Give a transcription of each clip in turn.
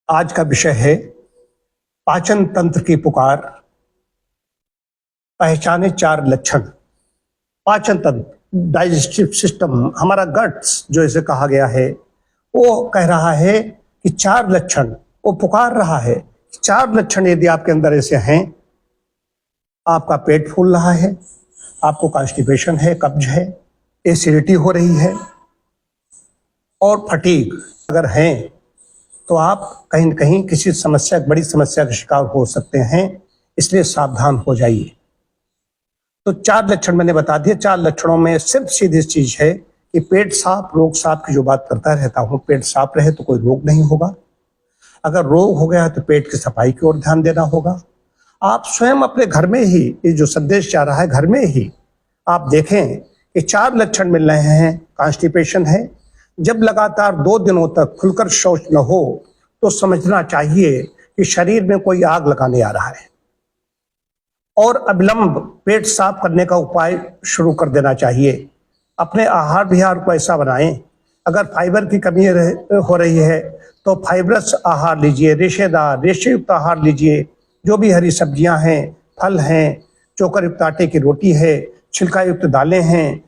आज का विषय है पाचन तंत्र की पुकार। पहचाने 4 लक्षण। पाचन तंत्र, डाइजेस्टिव सिस्टम, हमारा गट्स जो इसे कहा गया है, वो कह रहा है कि 4 लक्षण, वो पुकार रहा है। 4 लक्षण यदि आपके अंदर ऐसे हैं, आपका पेट फूल रहा है, आपको कॉन्स्टिपेशन है, कब्ज है, एसिडिटी हो रही है और फटीग अगर हैं, तो आप कहीं न कहीं किसी समस्या, बड़ी समस्या का शिकार हो सकते हैं। इसलिए सावधान हो जाइए। तो 4 लक्षण मैंने बता दिए। 4 लक्षणों में सिर्फ सीधी चीज है कि पेट साफ, रोग साफ की जो बात करता रहता हूं, पेट साफ रहे तो कोई रोग नहीं होगा। अगर रोग हो गया है तो पेट की सफाई की ओर ध्यान देना होगा। आप स्वयं अपने घर में ही, ये जो संदेश जा रहा है, घर में ही आप देखें कि 4 लक्षण मिल रहे हैं। कॉन्स्टिपेशन है, जब लगातार 2 दिनों तक खुलकर शौच न हो तो समझना चाहिए कि शरीर में कोई आग लगाने आ रहा है और अविलंब पेट साफ करने का उपाय शुरू कर देना चाहिए। अपने आहार विहार को ऐसा बनाएं, अगर फाइबर की कमी हो रही है तो फाइबरस आहार लीजिए, रेशेदार, रेशेयुक्त आहार लीजिए। जो भी हरी सब्जियां हैं, फल हैं, चोकर युक्त आटे की रोटी है, छिलका युक्त दालें हैं,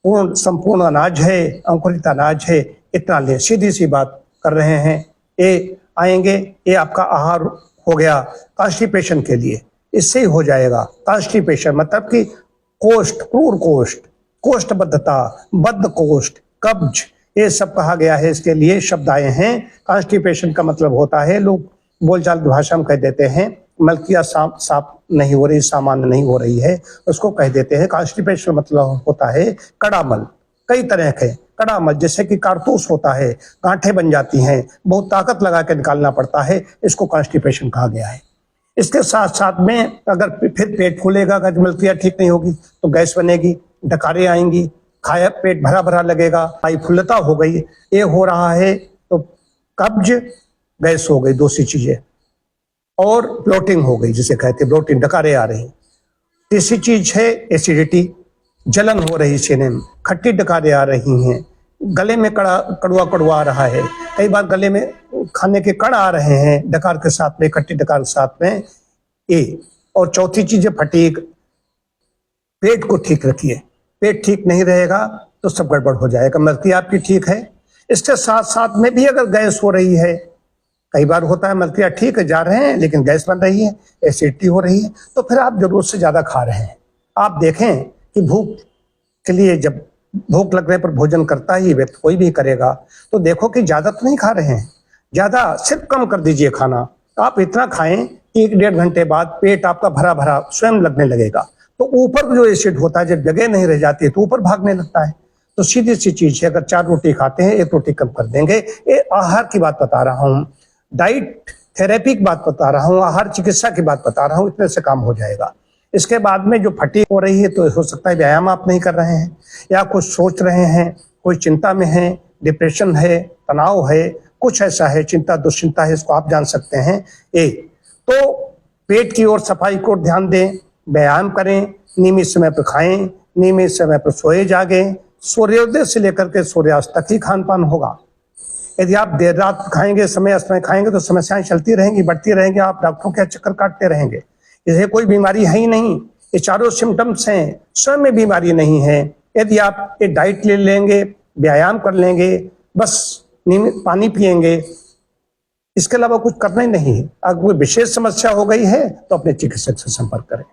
पूर्ण संपूर्ण अनाज है, अंकुरित अनाज है, इतना ले। सीधी सी बात कर रहे हैं। ये आएंगे, ये आपका आहार हो गया कॉन्स्टिपेशन के लिए। इससे ही हो जाएगा कॉन्स्टिपेशन, मतलब कि कोष्ठ, क्रूर कोष्ठ, कोष्ठबद्धता, बद्ध कोष्ठ, कब्ज, ये सब कहा गया है। इसके लिए शब्द आए हैं। कॉन्स्टिपेशन का मतलब होता है, लोग बोलचाल की भाषा में कह देते हैं मलकिया साफ नहीं हो रही, सामान्य नहीं हो रही है, उसको कह देते हैं कॉन्स्टिपेशन। मतलब होता है कड़ामल। कई तरह के कड़ामल, जैसे कि कारतूस होता है, गांठें बन जाती हैं, बहुत ताकत लगा के निकालना पड़ता है, इसको कॉन्स्टिपेशन कहा गया है। इसके साथ साथ में अगर फिर पेट फूलेगा, अगर मलकिया ठीक नहीं होगी तो गैस बनेगी, डकारें आएंगी, खाया पेट भरा भरा लगेगा, फुल्लता हो गई, ये हो रहा है तो कब्ज, गैस हो गई, दूसरी चीजें, और ब्लोटिंग हो गई, जिसे कहते हैं ब्लोटिंग, डकारें आ रही। तीसरी चीज है एसिडिटी, जलन हो रही सीने में, खट्टी डकारें आ रही हैं, गले में कड़वा कड़वा आ रहा है, कई बार गले में खाने के कण आ रहे हैं डकार के साथ में, खट्टी डकार के साथ में, ये। और चौथी चीज है फटीग। पेट को ठीक रखिए, पेट ठीक नहीं रहेगा तो सब गड़बड़ हो जाएगा। मलकी आपकी ठीक है, इसके साथ साथ में भी अगर गैस हो रही है, कई बार होता है मलकिया ठीक है, जा रहे हैं लेकिन गैस बन रही है, एसिडिटी हो रही है, तो फिर आप जरूरत से ज्यादा खा रहे हैं। आप देखें कि भूख के लिए, जब भूख लगने पर भोजन करता ही व्यक्ति, कोई भी करेगा, तो देखो कि ज्यादा तो नहीं खा रहे हैं, ज्यादा सिर्फ कम कर दीजिए खाना। आप इतना खाएं कि 1-1.5 घंटे बाद पेट आपका भरा भरा स्वयं लगने लगेगा। तो ऊपर जो एसिड होता है, जब जगह नहीं रह जाती है तो ऊपर भागने लगता है। तो सीधी सी चीज है, अगर 4 रोटी खाते हैं, 1 रोटी कम कर देंगे। ये आहार की बात बता रहा हूँ, डाइट थेरेपी की बात बता रहा हूँ, आहार चिकित्सा की बात बता रहा हूँ, इतने से काम हो जाएगा। इसके बाद में जो फटीग हो रही है, तो हो सकता है व्यायाम आप नहीं कर रहे हैं, या कुछ सोच रहे हैं, कोई चिंता में है, डिप्रेशन है, तनाव है, कुछ ऐसा है, चिंता दुश्चिंता है, इसको आप जान सकते हैं। तो पेट की ओर, सफाई को ध्यान दें, व्यायाम करें, नियमित समय पर खाएं, नियमित समय पर सोए जागें। सूर्योदय से लेकर के सूर्यास्त तक ही खान पान होगा। यदि आप देर रात खाएंगे, समय खाएंगे, तो समस्याएं चलती रहेंगी, बढ़ती रहेंगी, आप डॉक्टरों के चक्कर काटते रहेंगे। इसे कोई बीमारी है ही नहीं, ये चारों सिम्टम्स हैं, स्वयं में बीमारी नहीं है। यदि आप ये डाइट ले लेंगे, व्यायाम कर लेंगे, बस नियमित पानी पिएंगे, इसके अलावा कुछ करना ही नहीं है। अगर कोई विशेष समस्या हो गई है तो अपने चिकित्सक से संपर्क करें।